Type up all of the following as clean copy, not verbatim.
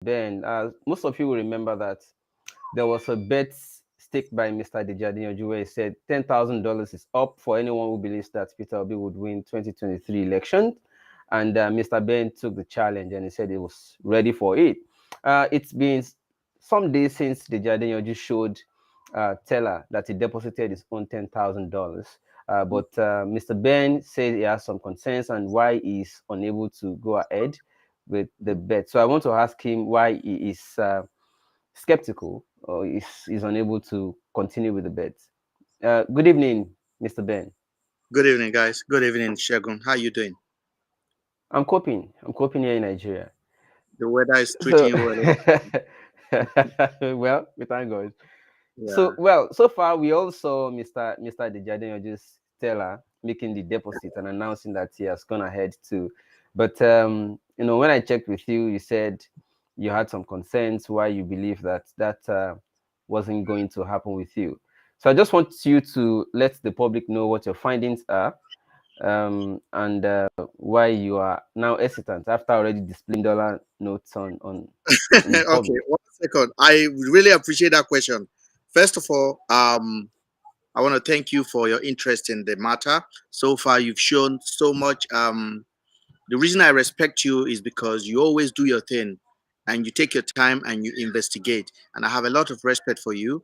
Ben, most of you will remember that there was a bet staked by Mr. Deji where he said $10,000 is up for anyone who believes that Peter Obi would win 2023 election. And Mr. Ben took the challenge and he said he was ready for it. It's been some days since Deji showed Teller that he deposited his own $10,000. But Mr. Ben said he has some concerns and why he's unable to go ahead with the bet. So I want to ask him why he is skeptical or is unable to continue with the bet. Good evening, Mr. Ben. Good evening, guys. Good evening, Shagun. How you doing? I'm coping. I'm coping here in Nigeria. The weather is treating So, you well. well, we thank God. Yeah. So far we all saw Mr. Deji just Teller making the deposit and announcing that he has gone ahead too. But when I checked with you, you said you had some concerns why you believe that wasn't going to happen with you. So I just want you to let the public know what your findings are, and why you are now hesitant after already displaying dollar notes on the Okay, public. 1 second. I really appreciate that question. First of all, I want to thank you for your interest in the matter. So far, you've shown so much. The reason I respect you is because you always do your thing and you take your time and you investigate. And I have a lot of respect for you.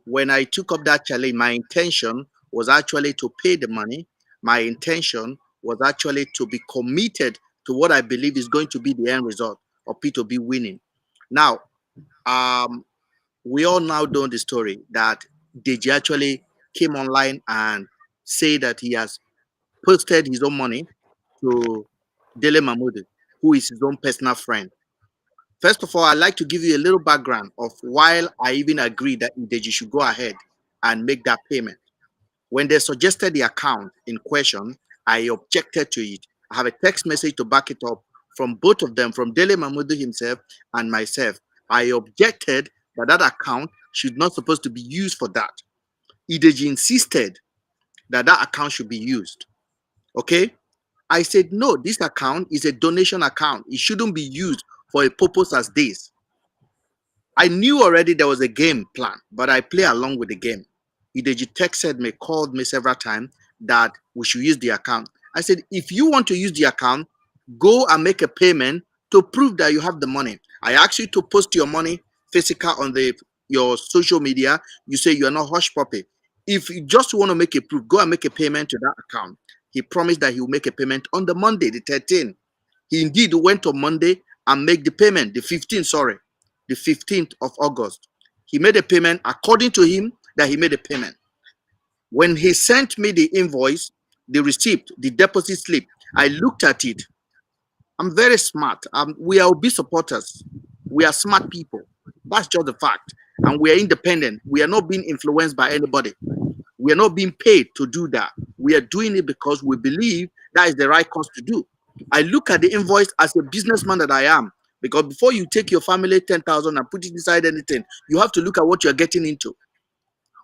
When I took up that challenge, my intention was actually to pay the money. My intention was actually to be committed to what I believe is going to be the end result of P2B winning. Now, um, we all now know the story that Deji actually came online and say that he has posted his own money to Dele Mahmoud, who is his own personal friend. First of all, I'd like to give you a little background of why I even agree that Deji should go ahead and make that payment. When they suggested the account in question, I objected to it. I have a text message to back it up from both of them, from Dele Mahmoud himself and myself. I objected that that account should not supposed to be used for that. Ideji insisted that that account should be used. Okay? I said, no, this account is a donation account. It shouldn't be used for a purpose as this. I knew already there was a game plan, but I play along with the game. Ideji texted me, called me several times that we should use the account. I said, if you want to use the account, go and make a payment to prove that you have the money. I asked you to post your money physical on your social media. You say you're not hush puppy. If you just want to make a proof, go and make a payment to that account. He promised that he will make a payment on the Monday, the 13th. He indeed went on Monday and made the payment, the 15th, sorry, the 15th of August. He made a payment according to him that he made a payment. When he sent me the invoice, the receipt, the deposit slip, I looked at it. I'm very smart. We are OB supporters. We are smart people. That's just the fact. And we are independent. We are not being influenced by anybody. We are not being paid to do that. We are doing it because we believe that is the right course to do. I look at the invoice as a businessman that I am. Because before you take your family 10,000 and put it inside anything, you have to look at what you're getting into.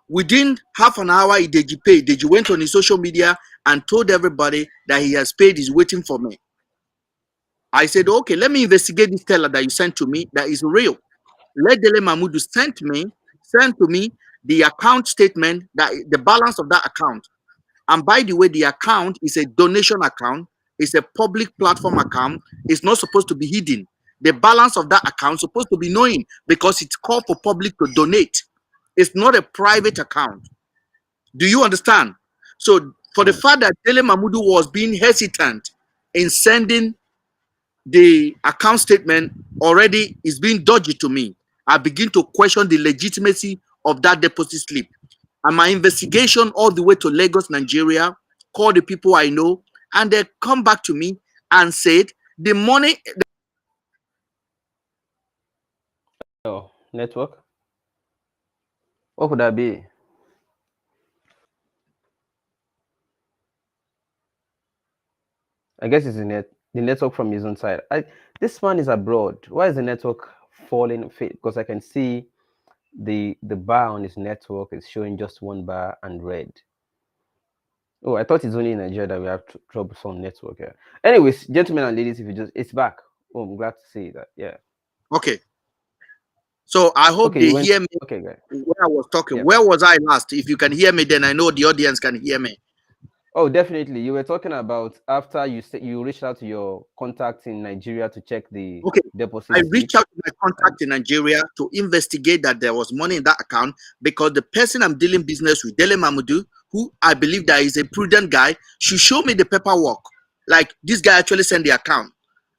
Within half an hour, Deji paid. Deji went on his social media and told everybody that he has paid, he's waiting for me. I said, okay, let me investigate this teller that you sent to me that is real. Let Dele Mahmoud send to me the account statement, that the balance of that account. And by the way, the account is a donation account, it's a public platform account, it's not supposed to be hidden. The balance of that account is supposed to be known because it's called for public to donate. It's not a private account. Do you understand? So for the Hmm. fact that Dele Mahmoud was being hesitant in sending the account statement already is being dodgy to me. I begin to question the legitimacy of that deposit slip. And my investigation all the way to Lagos, Nigeria, called the people I know, and they come back to me and said the money. Oh, network. What could that be? I guess it's the network from his own side. This man is abroad. Why is the network falling? Because I can see the bar on his network is showing just one bar and red. Oh, I thought it's only in Nigeria that we have troublesome network here. Anyways, gentlemen and ladies, if you just it's back. Oh, I'm glad to see that. Yeah. Okay. So I hope Okay, they you went. hear me Okay, guys. where I was talking. Yeah. Where was I last? If you can hear me, then I know the audience can hear me. Oh, definitely. You were talking about after you said you reached out to your contacts in Nigeria to check the Okay. deposit I slip, reached out to my and contact in Nigeria to investigate that there was money in that account because the person I'm dealing business with, Dele Mamudu, who I believe that is a prudent guy, should show me the paperwork. Like this guy actually sent the account.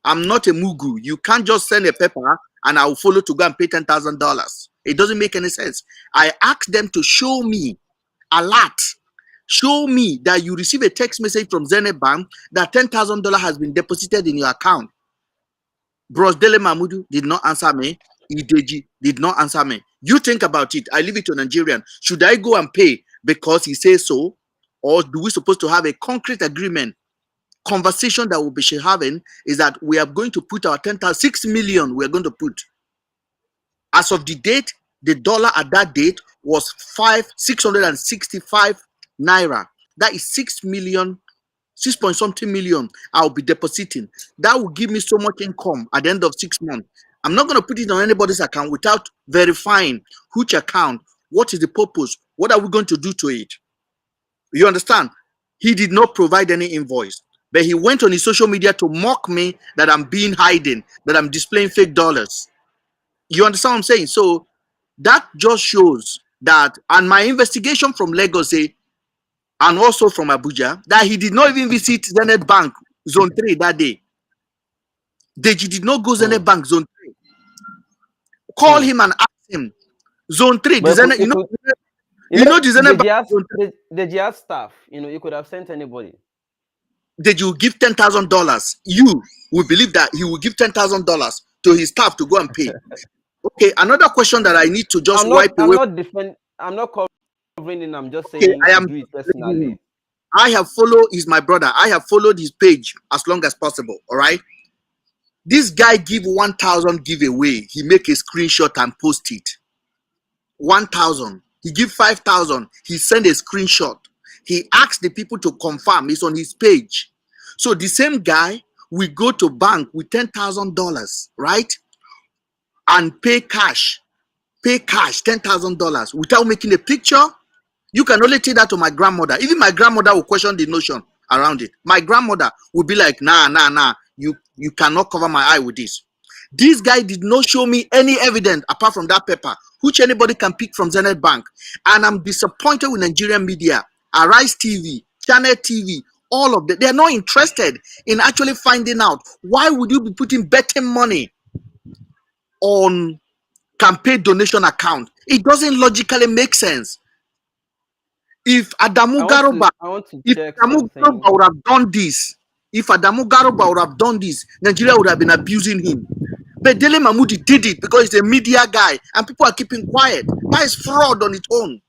I'm not a mugu. You can't just send a paper and I will follow to go and pay $10,000. It doesn't make any sense. I asked them to show me a lot. Show me that you receive a text message from Zenith Bank that $10,000 has been deposited in your account. Bros Dele Mamudu did not answer me. Deji did not answer me. You think about it. I leave it to Nigerian. Should I go and pay because he says so? Or do we supposed to have a concrete agreement? Conversation that we'll be having is that we are going to put our 6 million we're going to put. As of the date, the dollar at that date was 665 naira. That is 6 million 6 point something million I'll be depositing. That will give me so much income at the end of 6 months. I'm not going to put it on anybody's account without verifying which account, what is the purpose, what are we going to do to it. You understand? He did not provide any invoice, but he went on his social media to mock me that I'm being hiding, that I'm displaying fake dollars. You understand what I'm saying? So that just shows that, and my investigation from Lagos say, and also from Abuja, that he did not even visit Zenith Bank Zone 3 that day. Deji did not go Zenith Bank Zone 3. Call mm. him and ask him. Zone 3, the But Zenith, you could, you know the Zenith Bank Zone 3. the GR staff, you could have sent anybody. Deji will give $10,000. You will believe that he will give $10,000 to his staff to go and pay. Okay, another question that I need to just wipe I'm away. I'm not covering him. I'm just Okay, saying I to am. do it personally. I have followed, he's my brother. I have followed his page as long as possible. All right. This guy give 1,000 giveaway. He make a screenshot and post it. 1,000. He give 5,000. He send a screenshot. He asked the people to confirm. It's on his page. So the same guy will go to bank with $10,000, right? And pay cash. Pay cash $10,000 without making a picture. You can only tell that to my grandmother. Even my grandmother will question the notion around it. My grandmother will be like, nah. You cannot cover my eye with this. This guy did not show me any evidence apart from that paper, which anybody can pick from Zenith Bank. And I'm disappointed with Nigerian media, Arise TV, Channel TV, all of them. They're not interested in actually finding out why would you be putting betting money on campaign donation account. It doesn't logically make sense. If Adamu Garoba, I want to if check Adamu something. Garoba would have done this, Nigeria would have been abusing him. But Dele Mahmoudi did it because he's a media guy and people are keeping quiet. That is fraud on its own.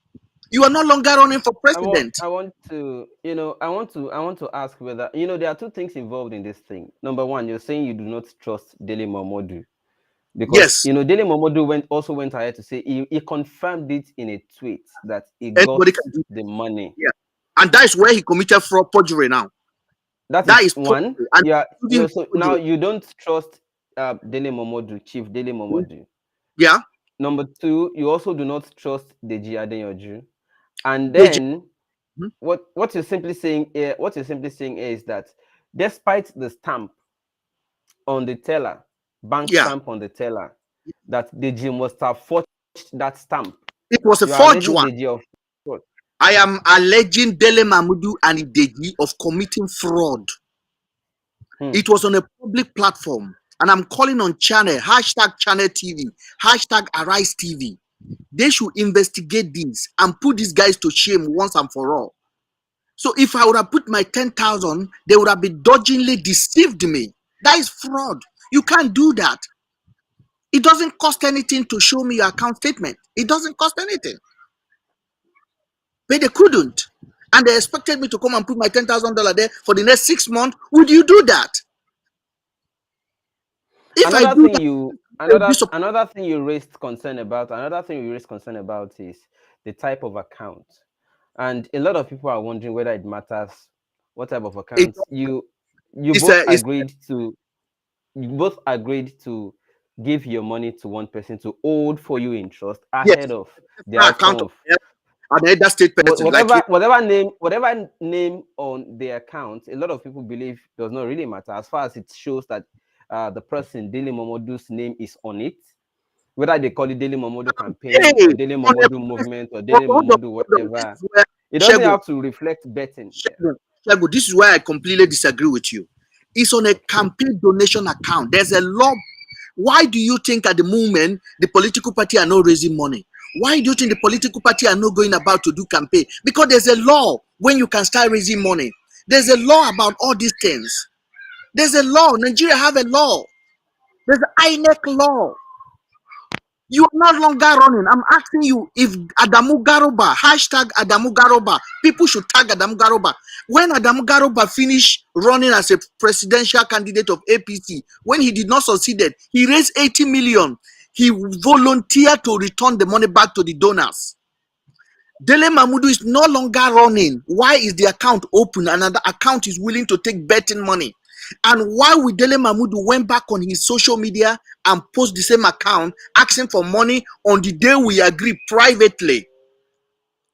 You are no longer running for president. I want to, I want to ask whether, there are two things involved in this thing. Number one, you're saying you do not trust Dele Momodu because, Yes, Dele Momodu also went ahead to say he confirmed it in a tweet that he got anybody can do. the money. Yeah, and that is where he committed fraud, perjury. Now That that is is one. perjury, and So now perjury. you don't trust Dele Momodu, Chief Dele Momodu. Yeah, Number two, you also do not trust Deji Adeyanju. And Deji. then what you're simply saying is that despite the stamp on the teller, bank Yeah, stamp on the teller, that Deji must have forged that stamp. it was a You are forged alleging one. Deji of fraud. I am alleging Dele Mahmoud and Deji of committing fraud. It was on a public platform, and I'm calling on channel, #Channel TV, #Arise TV. They should investigate this and put these guys to shame once and for all. So if I would have put my 10,000, they would have been dodgingly deceived me. That is fraud. You can't do that. It doesn't cost anything to show me your account statement. It doesn't cost anything. But they couldn't. And they expected me to come and put my $10,000 there for the next 6 months. Would you do that? If I Another do thing that, you they'll be surprised. another thing you raised concern about. Another thing you raised concern about is the type of account, and a lot of people are wondering whether it matters what type of It, accounts you it's both a, it's, agreed to. You both agreed to give your money to one person to hold for you in trust ahead Yes, of the that account outcome of of another state person, like him. whatever name on the account. A lot of people believe does not really matter as far as it shows that the person Daily Momodu's name is on it, whether they call it Daily Momodu campaign or Hey, Daily on a Momodu press, movement or Daily Momodu hold on. This whatever. is where It doesn't Shagun, have to reflect betting. Yeah. Shagun, Shagun, this is where I completely disagree with you. It's on a Okay. campaign donation account. There's a law. Why do you think at the moment the political party are not raising money? Why do you think the political party are not going about to do campaign? Because there's a law when you can start raising money. There's a law about all these things. There's a law. Nigeria have a law. There's an INEC law. You are no longer running. I'm asking you if Adamu Garoba, hashtag Adamu Garoba, people should tag Adamu Garoba. When Adamu Garoba finished running as a presidential candidate of APC, when he did not succeed, he raised 80 million. He volunteered to return the money back to the donors. Dele Mamudu is no longer running. Why is the account open? Another account is willing to take betting money. And why would Dele Mamudu went back on his social media and post the same account asking for money on the day we agree privately?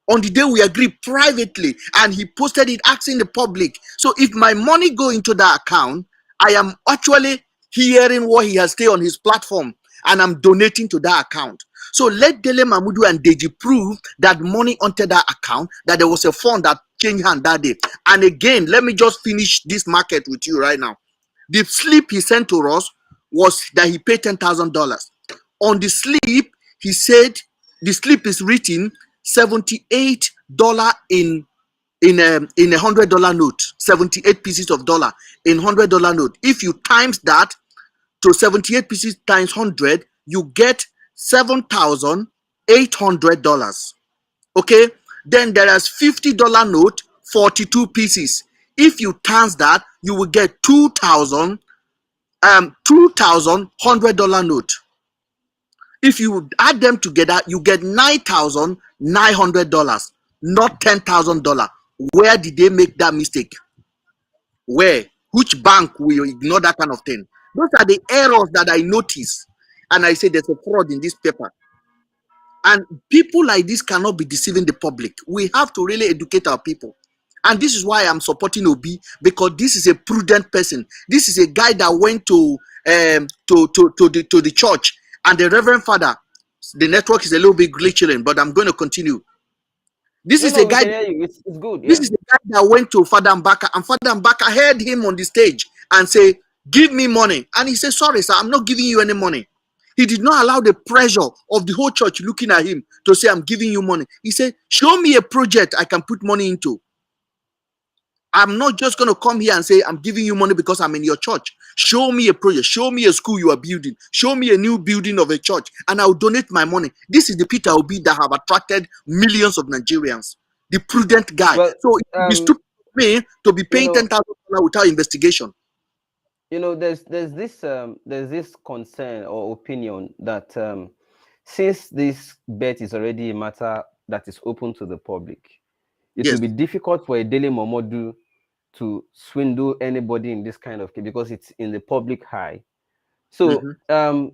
On the day we agree privately, and he posted it asking the public. So if my money go into that account, I am actually hearing what he has said on his platform, and I'm donating to that account. So let Dele Mamudu and Deji prove that money onto that account, that there was a fund that changed hand that day. And again, let me just finish this market with you right now. The slip he sent to us was that he paid $10,000. On the slip, he said the slip is written $78 in $100 note, 78 pieces of dollar in $100 note. If you times that to 78 pieces times 100, you get $7,800. Okay, then there is $50 note, 42 pieces. If you times that, you will get $2,100 note. If you add them together, you get $9,900, not $10,000. Where did they make that mistake? Where? Which bank will ignore that kind of thing? Those are the errors that I notice. And I say there's a fraud in this paper. And people like this cannot be deceiving the public. We have to really educate our people. And this is why I'm supporting Obi, because this is a prudent person. This is a guy that went to the church, and the Reverend Father. The network is a little bit glitching, but I'm going to continue. This No, is a no, we guy. can hear you. It's good. This Yeah. is the guy that went to Father Mbaka, and Father Mbaka heard him on the stage and say, "Give me money." And he said, "Sorry, sir, I'm not giving you any money." He did not allow the pressure of the whole church looking at him to say, "I'm giving you money." He said, "Show me a project I can put money into. I'm not just going to come here and say, I'm giving you money because I'm in your church. Show me a project. Show me a school you are building. Show me a new building of a church, and I'll donate my money." This is the Peter Obi that have attracted millions of Nigerians. The prudent guy. Well, So it would be stupid for me to be you paying know, $10,000 without investigation. there's this concern or opinion that since this bet is already a matter that is open to the public, it will Yes. be difficult for a Daily Momodu to swindle anybody in this kind of case because it's in the public eye. So, Mhm.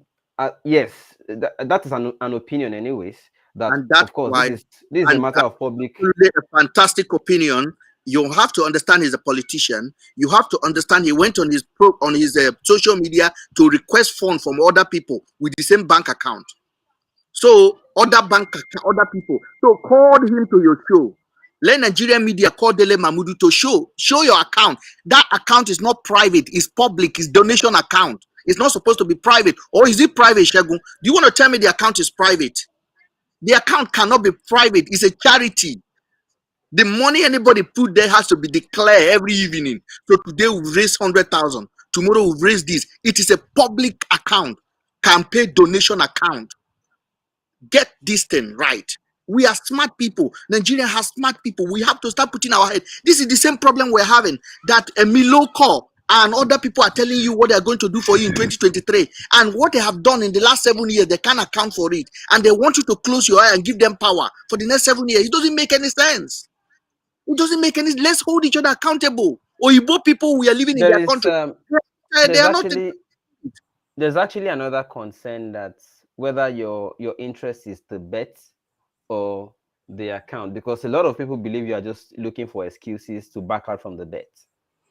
yes, that is an opinion, anyways. That And that's of course why, this is a and matter of public. absolutely a fantastic opinion. You have to understand he's a politician. You have to understand he went on his social media to request funds from other people with the same bank account. So other people. So call him to your show. Let Nigerian media call Dele Mamudu to show your account. That account is not private, it's public, it's donation account. It's not supposed to be private. Or is it private, Shagun? Do you want to tell me the account is private? The account cannot be private, it's a charity. The money anybody put there has to be declared every evening. So today we've raised 100,000. Tomorrow we've raised this. It is a public account, campaign donation account. Get this thing right. We are smart people. Nigeria has smart people. We have to start putting our head. This is the same problem we're having. That Emilio Call and other people are telling you what they are going to do for you in 2023, and what they have done in the last 7 years, they can't account for it, and they want you to close your eye and give them power for the next 7 years. It doesn't make any sense. It doesn't make any. Let's hold each other accountable. Oyibo people, we are living in There their is country. They there's are not. actually there's actually another concern that whether your interest is the bet or the account, because a lot of people believe you are just looking for excuses to back out from the bet.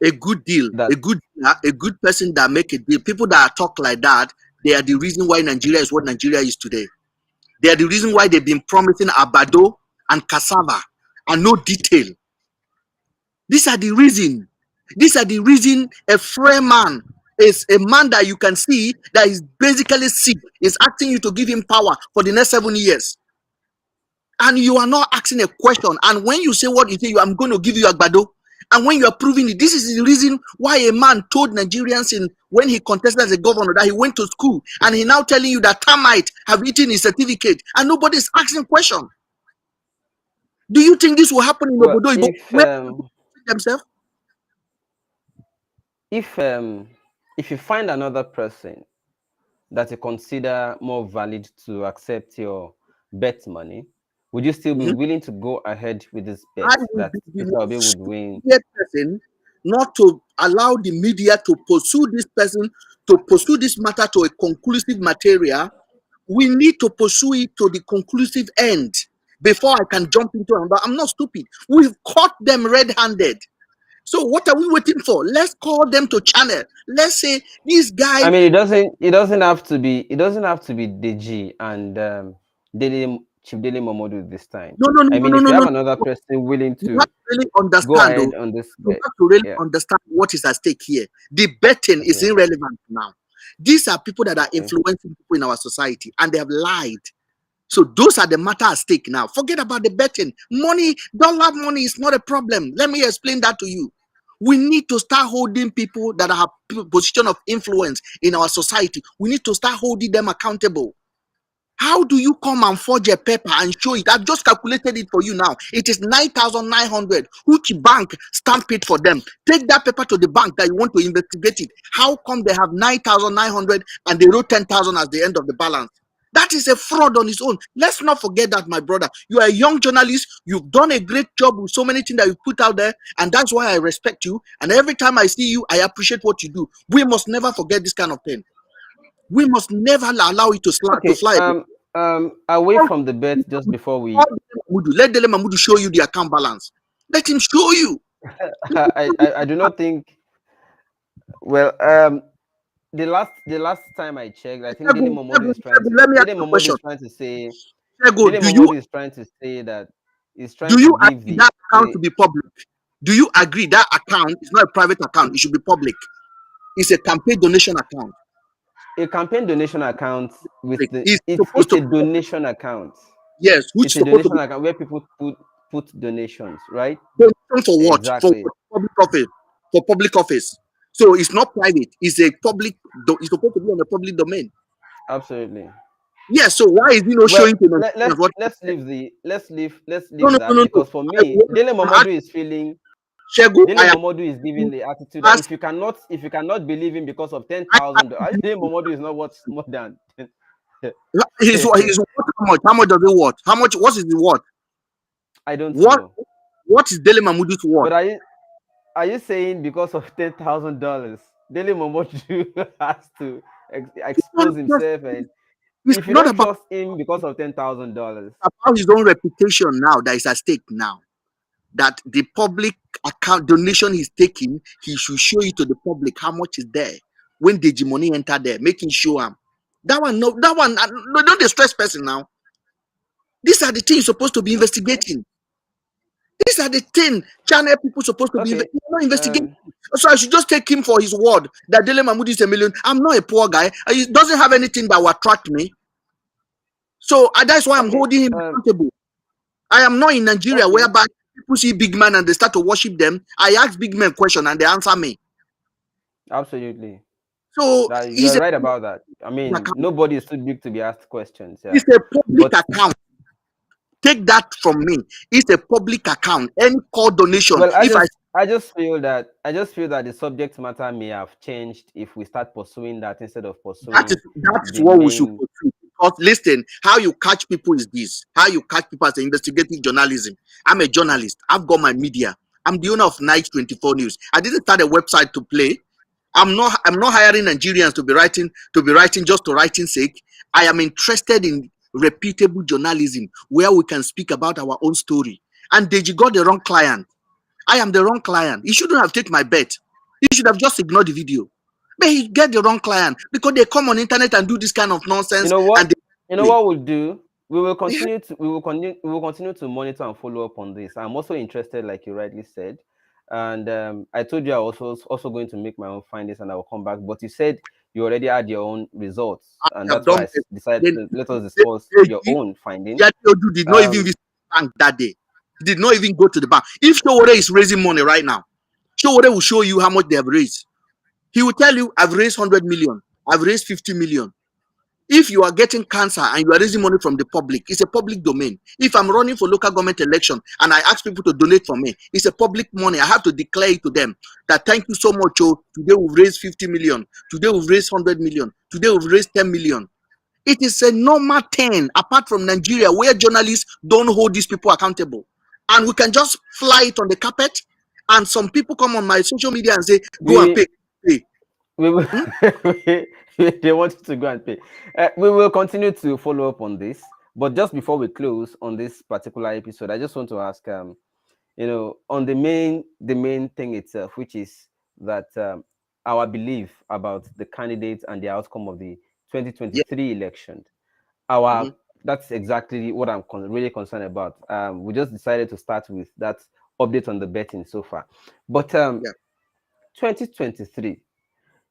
A good deal, That a good person that make a deal. People that talk like that, they are the reason why Nigeria is what Nigeria is today. They are the reason why they've been promising abado and cassava and no detail. These are the reason. These are the reason a fair man is a man that you can see that is basically sick, is asking you to give him power for the next 7 years. And you are not asking a question. And when you say what you say, I'm going to give you agbado. And when you are proving it, this is the reason why a man told Nigerians when he contested as a governor that he went to school, and he now telling you that termite have eaten his certificate, and nobody is asking question. Do you think this will happen in well, Obodo Ibo? if Where people themselves? if you find another person that you consider more valid to accept your bet money, would you still be willing to go ahead with this bet I will that be the Peter Obi most would win? stupid person not to allow the media to pursue this person, to pursue this matter to a conclusive material. We need to pursue it to the conclusive end before I can jump into another. I'm not stupid. We've caught them red-handed. So what are we waiting for? Let's call them to channel. Let's say this guy. I mean, it doesn't have to be Deji and Chief Dele Momodu this time. No, no, no, I no, mean, no, if no, you have no. another person willing You to have to really go understand, though. ahead on this You bet, have to really yeah. understand what is at stake here. The betting is Okay. irrelevant now. These are people that are Okay. influencing people in our society, and they have lied. So those are the matter at stake now. Forget about the betting. Money, dollar money is not a problem. Let me explain that to you. We need to start holding people that have position of influence in our society. We need to start holding them accountable. How do you come and forge a paper and show it? I've just calculated it for you now. It is 9,900. Which bank stamp it for them? Take that paper to the bank that you want to investigate it. How come they have 9,900 and they wrote 10,000 as the end of the balance? That is a fraud on its own. Let's not forget that, my brother. You are a young journalist. You've done a great job with so many things that you put out there, and that's why I respect you. And every time I see you, I appreciate what you do. We must never forget this kind of thing. We must never allow it to Okay. fly. Away from the bet, just before we, Let Dele Mahmood show you the account balance. Let him show you. I do not think. Well, the last time I checked, I think Dele Momodu is trying to. Let me ask Dele you a Momodu question. is trying to say. Shego, Dele Momodu is trying to say that he's trying do to you give agree that account the to be public? Do you agree that account is not a private account? It should be public. It's a campaign donation account. a campaign donation account with the It's supposed it's to a be donation account. yes, which It's is a supposed to donation be account where people put donations, right? donation for what? For Exactly. public office. For public office. So it's not private. It's a public. It's supposed to be on the public domain. Absolutely. Yes. So why is he not Well, showing to let, Nigerians let's what? let's No, leave no, no, that, no, no. because for me, Dele I, Momodu is feeling Shego, Dele I am Momodu is giving the attitude that ask. if you cannot believe him because of ten I, thousand dollars, Dele Momodu is not worth more than. He's what? How much? How much does it worth? How much? What is the worth? I don't What? know. What is Dele Mahmoud's worth? But are you saying because of $10,000, Dele Momodu has to expose himself, and It's if you not don't about trust him because of $10,000, his own reputation now that is at stake now. That the public account donation he's taking, he should show it to the public how much is there. When Deji money enter there, making sure that one no, that one no, don't distress person now. These are the things you're supposed to be okay, investigating. These are the things channel people supposed to be okay, not investigating. So I should just take him for his word that Dele Mahmoud is a million. I'm not a poor guy. He doesn't have anything that will attract me. So that's why I'm okay, holding him accountable. I am not in Nigeria okay. whereby people see big men and they start to worship them. I ask big men question and they answer me. Absolutely. So That you he's are a right about that. I public mean, account. nobody is too big to be asked questions. Yeah, It's a public but account. Take that from me. It's a public account. Any call donation, well, I if I just I just feel that the subject matter may have changed if we start pursuing that instead of that is pursuing the what we should main. pursue. Because listen, how you catch people is this. How you catch people as investigative journalism. I'm a journalist. I've got my media. I'm the owner of Night 24 News. I didn't start a website to play. I'm not hiring Nigerians to be writing just to writing sake. I am interested in reputable journalism where we can speak about our own story. And Deji got the wrong client. I am the wrong client. He shouldn't have taken my bet. He should have just ignored the video. But he get the wrong client because they come on internet and do this kind of You nonsense know what? and they You know what we'll do? We will continue to monitor and follow up on this. I'm also interested, like you rightly said, and I told you I was also going to make my own findings and I will come back. But you said you already had your own results, and have that's why done. I decided Then to let us discuss your own findings. Adeyanju did not even Um, visit the bank that day. He did not even go to the bank. If Showore is raising money right now, Showore will show you how much they have raised. He will tell you, I've raised 100 million. I've raised 50 million. If you are getting cancer and you are raising money from the public, it's a public domain. If I'm running for local government election and I ask people to donate for me, it's a public money. I have to declare it to them that thank you so much. Oh, today we've raised 50 million. Today we've raised 100 million. Today we've raised 10 million. It is a normal thing apart from Nigeria where journalists don't hold these people accountable. And we can just fly it on the carpet. And some people come on my social media and say, go and we pay. we will Hmm? they want you to go and pay. We will continue to follow up on this, but just before we close on this particular episode, I just want to ask, on the main thing itself, which is that our belief about the candidates and the outcome of the Yeah. 2023 election. Our Mhm. That's exactly what I'm really concerned about. We just decided to start with that update on the betting so far, but Yeah. 2023,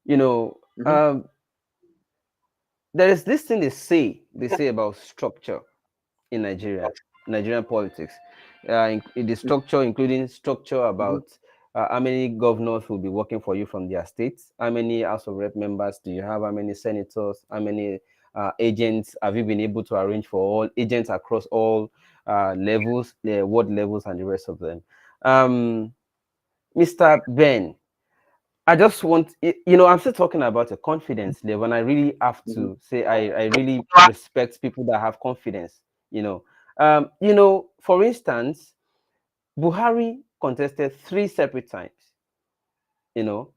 you know, Mhm. um, there is this thing they say about structure in Nigerian politics. In the structure, including structure Mhm. about how many governors will be working for you from their states, how many House of Rep members do you have, how many senators, how many agents have you been able to arrange for all agents across all levels, the ward levels, and the rest of them. Mr. Ben, I just want, I'm still talking about a confidence level, and I really have Mhm. to say I really respect people that have confidence. For instance, Buhari contested 3 separate times, you know,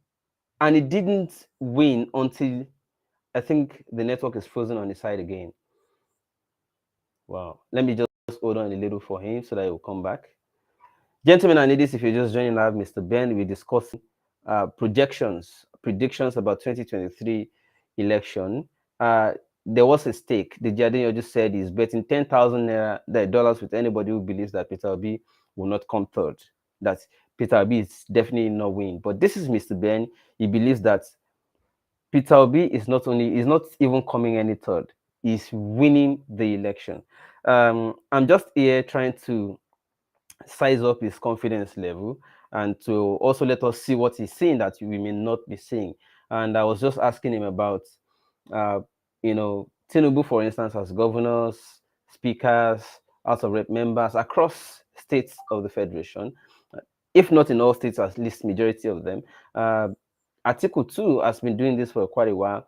and he didn't win until I think the network is frozen on the side again. Wow. Let me just hold on a little for him so that he will come back. Gentlemen and ladies, if you're just joining live, Mr. Ben, we're discussing predictions about 2023 election. There was a stake. The Adeyanju just said he's betting 10,000 dollars with anybody who believes that Peter Obi will not come third. That Peter Obi is definitely not winning. But this is Mr. Ben. He believes that Peter Obi is not even coming any third. He's winning the election. I'm just here trying to size up his confidence level and to also let us see what he's seeing that we may not be seeing. And I was just asking him about, uh, Tinubu, for instance, as governors, speakers, House of Rep members across states of the Federation, if not in all states, at least majority of them. Article 2 has been doing this for quite a while.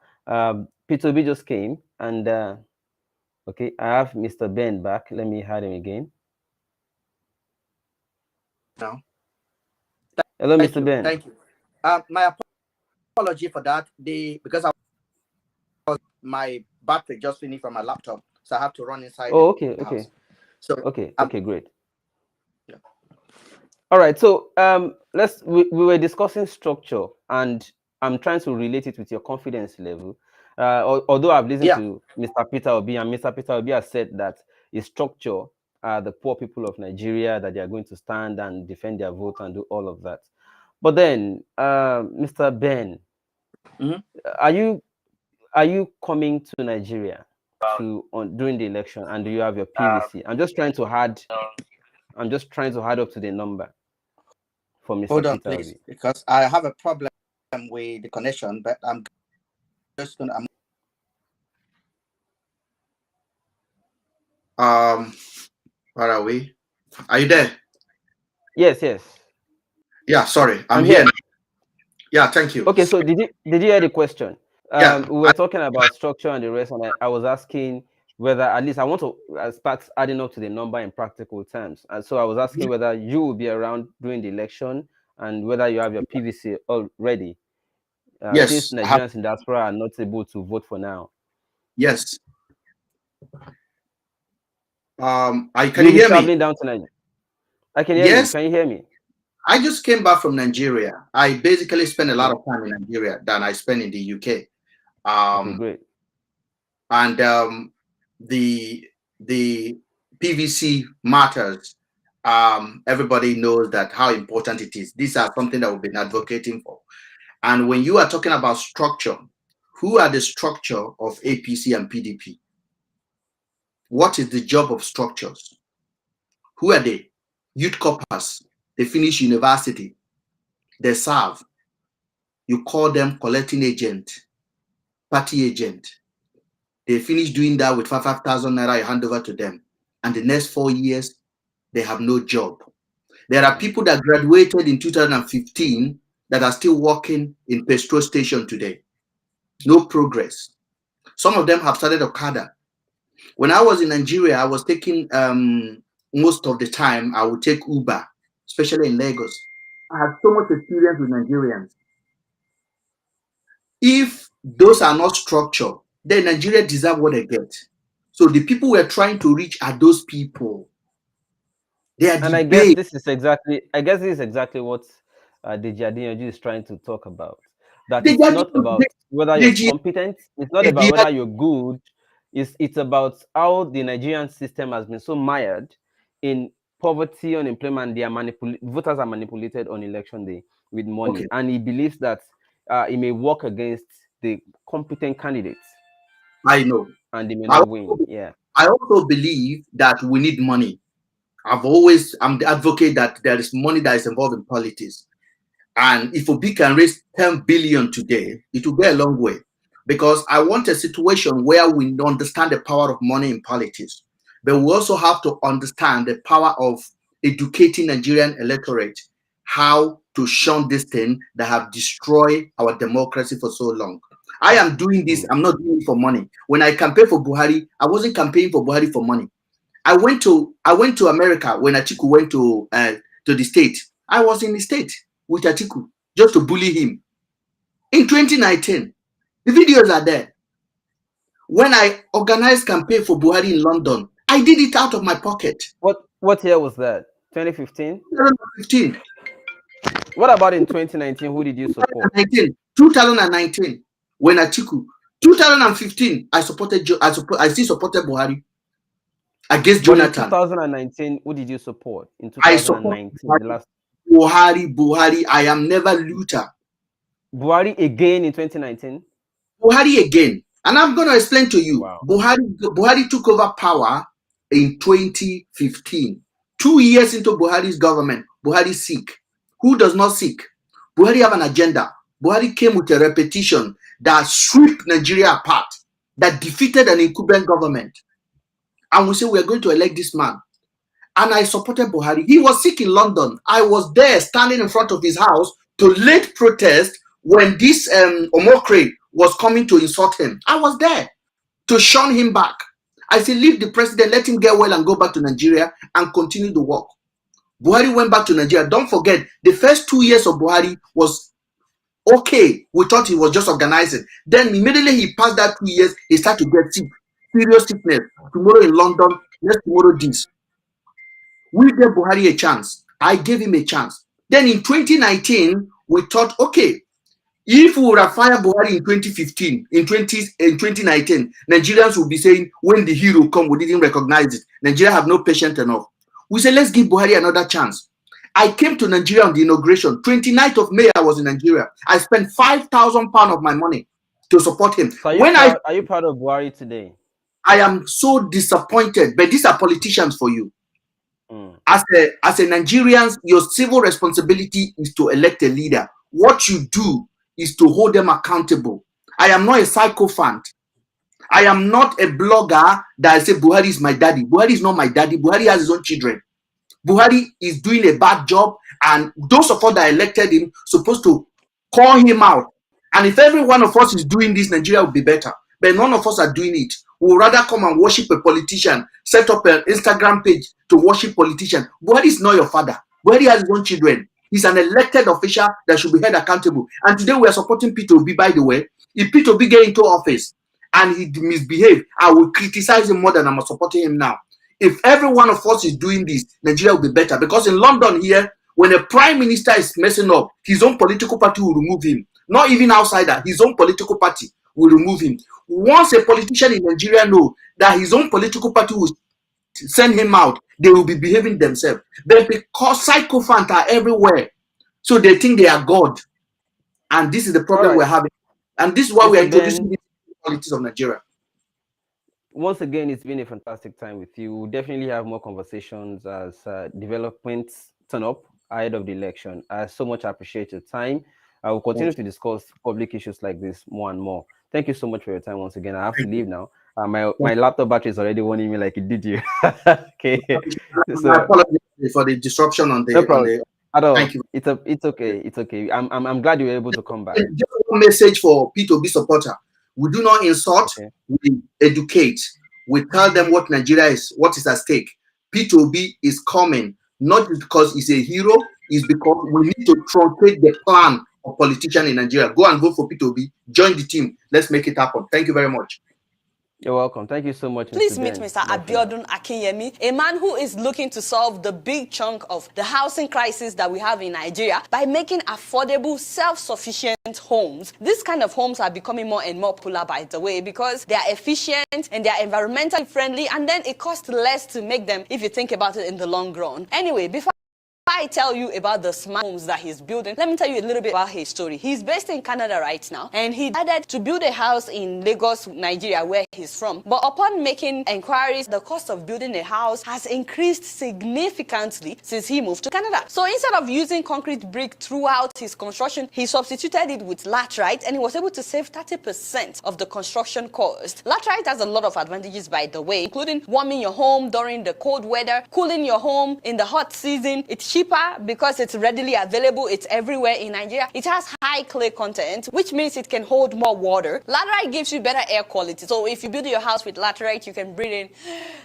Peter B just came and, okay, I have Mr. Ben back. Let me add him again. Now, Hello, thank Mr. you, Ben. thank you. My apology for that. Because my battery just finished from my laptop, so I have to run inside Oh, okay, the house. okay, So, okay, great. yeah. All right, so we were discussing structure, and I'm trying to relate it with your confidence level. Although I've listened Yeah. to Mr. Peter Obi, and Mr. Peter Obi has said that his structure are the poor people of Nigeria, that they are going to stand and defend their vote and do all of that. But then, Mr. Ben, Mhm. are you coming to Nigeria during the election, and do you have your PVC? I'm just trying to add up to the number for Mr. Hold on, Peter please, Obi. because I have a problem with the connection, but I'm just gonna. Where are we? Are you there? Yes, yes. Yeah, sorry, I'm I'm here here. now. Yeah, thank you. Okay, so did you hear the question? Yeah, We were talking about structure and the rest, and I was asking whether at least I want to start adding up to the number in practical terms. And so I was asking whether you will be around during the election and whether you have your PVC already. since Yes, I have. Nigerians in diaspora are not able to vote for now? Yes. I can You'll you be hear me? traveling down to Nigeria. I can hear you. Yes. Can you hear me? I just came back from Nigeria. I basically spent a lot Okay. of time in Nigeria than I spent in the UK. Okay, Um, great. and the PVC matters. Everybody knows that how important it is. These are something that we've been advocating for. And when you are talking about structure, who are the structure of APC and PDP? What is the job of structures? Who are they? Youth corpers. They finish university. They serve. You call them collecting agent, party agent. They finish doing that with 5,000 naira, you hand over to them. And the next 4 years, they have no job. There are people that graduated in 2015 that are still working in petrol station today. No progress. Some of them have started Okada. When I was in Nigeria, I was taking most of the time, I would take Uber, especially in Lagos. I have so much experience with Nigerians. If those are not structured, then Nigeria deserve what they get. So the people we're trying to reach are those people. They are And the base. I guess this is exactly what Deji Adeyanju is trying to talk about. That They it's just not about whether you're they, competent, it's not they, about whether you're good, it's about how the Nigerian system has been so mired in poverty, unemployment. Voters are manipulated on election day with money, okay. and he believes that it may work against the competent candidates, I know. and they may I not win. also, Yeah. I also believe that we need money. I'm the advocate that there is money that is involved in politics. And if Obi can raise 10 billion today, it will go a long way. Because I want a situation where we understand the power of money in politics. But we also have to understand the power of educating Nigerian electorate, how to shun this thing that have destroyed our democracy for so long. I am doing this, I'm not doing it for money. When I campaigned for Buhari, I wasn't campaigning for Buhari for money. I went to America when Atiku went to the state. I was in the state with Atiku just to bully him. In 2019, the videos are there. When I organized campaign for Buhari in London, I did it out of my pocket. What year was that? 2015. 2015, What about in 2019? Who did you support? 2019, when Atiku, 2015, I still supported Buhari against But in Jonathan. 2019, who did you support in I support 2019? The last Buhari. I am never looter. Buhari again in 2019. Buhari again. And I'm going to explain to you. Wow. Buhari took over power in 2015. 2 years into Buhari's government, Buhari sick. Who does not sick? Buhari have an agenda. Buhari came with a repetition that swept Nigeria apart, that defeated an incumbent government. And we say we're going to elect this man. And I supported Buhari. He was sick in London. I was there standing in front of his house to lead protest when this Omokre was coming to insult him. I was there to shun him back. I said, leave the president, let him get well and go back to Nigeria and continue the work. Buhari went back to Nigeria. Don't forget, the first 2 years of Buhari was okay. We thought he was just organizing. Then immediately he passed that 2 years, he started to get sick. Serious sickness. Tomorrow in London, next tomorrow this. We gave Buhari a chance. I gave him a chance. Then in 2019, we thought, okay, if we would have fired Buhari in 2015, in 2019, Nigerians will be saying, when the hero come, we didn't recognize it. Nigeria have no patience enough. We said, let's give Buhari another chance. I came to Nigeria on the inauguration. 29th of May, I was in Nigeria. I spent 5,000 pounds of my money to support him. So are you proud of Buhari today? I am so disappointed, but these are politicians for you. As a Nigerian, your civil responsibility is to elect a leader. What you do is to hold them accountable. I am not a sycophant. I am not a blogger that I say Buhari is my daddy. Buhari is not my daddy. Buhari has his own children. Buhari is doing a bad job, and those of us that elected him supposed to call him out. And if every one of us is doing this, Nigeria will be better. But none of us are doing it. We would rather come and worship a politician, set up an Instagram page to worship politician. Buhari is not your father. Buhari has his own children. He's an elected official that should be held accountable. And today we are supporting Peter Obi, by the way. If Peter Obi get into office and he misbehave, I will criticize him more than I'm supporting him now. If every one of us is doing this, Nigeria will be better. Because in London here, when a prime minister is messing up, his own political party will remove him. Not even outsider, his own political party will remove him. Once a politician in Nigeria knows that his own political party will send him out, they will be behaving themselves. But because psychophants are everywhere, so they think they are God. And this is the problem we're having. And this is why we are introducing the politics of Nigeria. Once again, it's been a fantastic time with you. We'll definitely have more conversations as developments turn up ahead of the election. I so much appreciate your time. I will continue to discuss public issues like this more and more. Thank you so much for your time once again. I have to leave now. My laptop battery is already warning me like it did you. Okay. So, I apologize for the disruption on the. No problem. At all. Thank you. It's okay. It's okay. I'm glad you were able to come back. Just one message for P2B supporter. We do not insult, we educate. We tell them what Nigeria is, what is at stake. P2B is coming, not because he's a hero, it's because we need to truncate the plan of politicians in Nigeria. Go and vote for P2B, join the team. Let's make it happen. Thank you very much. You're welcome. Thank you so much. Please meet Mr. Abiodun Akinyemi, a man who is looking to solve the big chunk of the housing crisis that we have in Nigeria by making affordable, self-sufficient homes. This kind of homes are becoming more and more popular, by the way, because they are efficient and they are environmentally friendly, and then it costs less to make them if you think about it in the long run. Anyway, before I tell you about the smart homes that he's building, let me tell you a little bit about his story. He's based in Canada right now, and he decided to build a house in Lagos, Nigeria, where he's from. But upon making inquiries, the cost of building a house has increased significantly since he moved to Canada. So instead of using concrete brick throughout his construction, he substituted it with laterite, and he was able to save 30% of the construction cost. Laterite has a lot of advantages, by the way, including warming your home during the cold weather, cooling your home in the hot season. It's cheaper because it's readily available. It's everywhere in Nigeria. It has high clay content, which means it can hold more water. Laterite gives you better air quality. So if you build your house with laterite, you can breathe in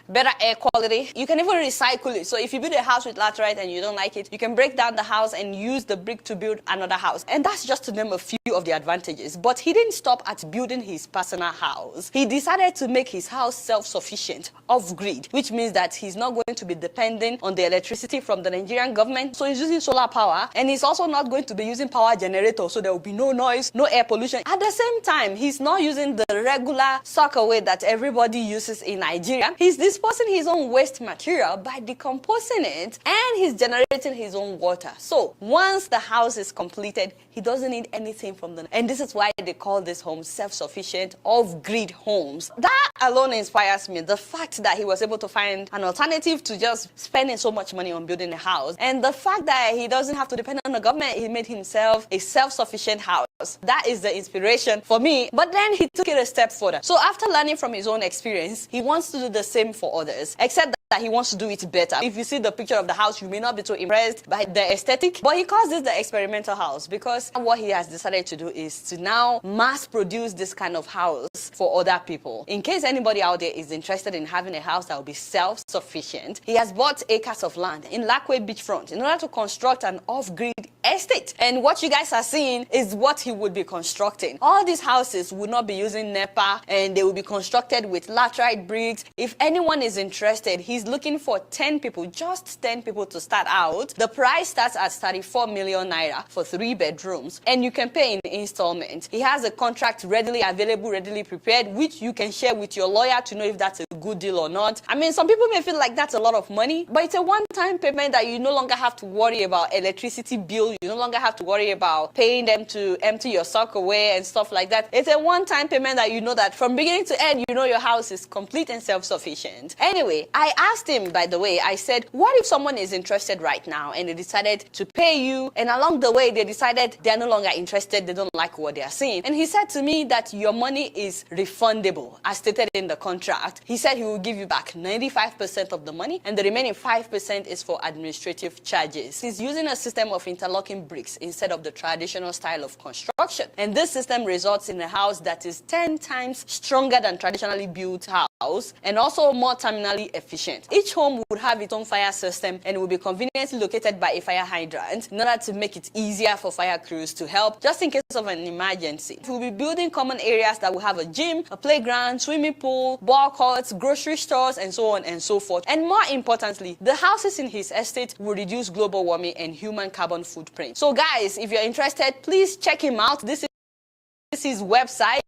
better air quality. You can even recycle it. So if you build a house with laterite and you don't like it, you can break down the house and use the brick to build another house. And that's just to name a few of the advantages. But he didn't stop at building his personal house. He decided to make his house self-sufficient, off-grid, which means that he's not going to be dependent on the electricity from the Nigerian government. So he's using solar power, and he's also not going to be using power generator, so there will be no noise, no air pollution. At the same time, he's not using the regular sockaway that everybody uses in Nigeria. He's disposing his own waste material by decomposing it, and he's generating his own water. So once the house is completed, he doesn't need anything from them. And this is why they call this home self-sufficient, off-grid homes. That alone inspires me. The fact that he was able to find an alternative to just spending so much money on building a house. And the fact that he doesn't have to depend on the government, he made himself a self-sufficient house. That is the inspiration for me. But then he took it a step further. So after learning from his own experience, he wants to do the same for others, except that he wants to do it better. If you see the picture of the house, you may not be too impressed by the aesthetic, but he calls this the experimental house because what he has decided to do is to now mass produce this kind of house for other people. In case anybody out there is interested in having a house that will be self-sufficient, he has bought acres of land in Lakeway Beachfront in order to construct an off-grid estate. And what you guys are seeing is what he would be constructing. All these houses would not be using NEPA, and they will be constructed with laterite bricks. If anyone is interested, he's looking for 10 people, just 10 people to start out. The price starts at 34 million naira for 3 bedrooms, and you can pay in installment. He has a contract readily available, readily prepared, which you can share with your lawyer to know if that's a good deal or not. I mean, some people may feel like that's a lot of money, but it's a one-time payment that you no longer have to worry about electricity bill. You no longer have to worry about paying them to empty your sock away and stuff like that. It's a one-time payment that you know that from beginning to end, you know your house is complete and self-sufficient. Anyway, I asked him, by the way, I said, what if someone is interested right now and they decided to pay you, and along the way they decided they're no longer interested, they don't like what they are seeing? And he said to me that your money is refundable, as stated in the contract. He said he will give you back 95% of the money, and the remaining 5% is for administrative charges. He's using a system of interlocking interlocking bricks instead of the traditional style of construction. And this system results in a house that is 10 times stronger than traditionally built house and also more terminally efficient. Each home would have its own fire system and will be conveniently located by a fire hydrant in order to make it easier for fire crews to help just in case of an emergency. We'll be building common areas that will have a gym, a playground, swimming pool, ball courts, grocery stores, and so on and so forth. And more importantly, the houses in his estate will reduce global warming and human carbon footprint. So guys, if you're interested, please check him out. This is his website.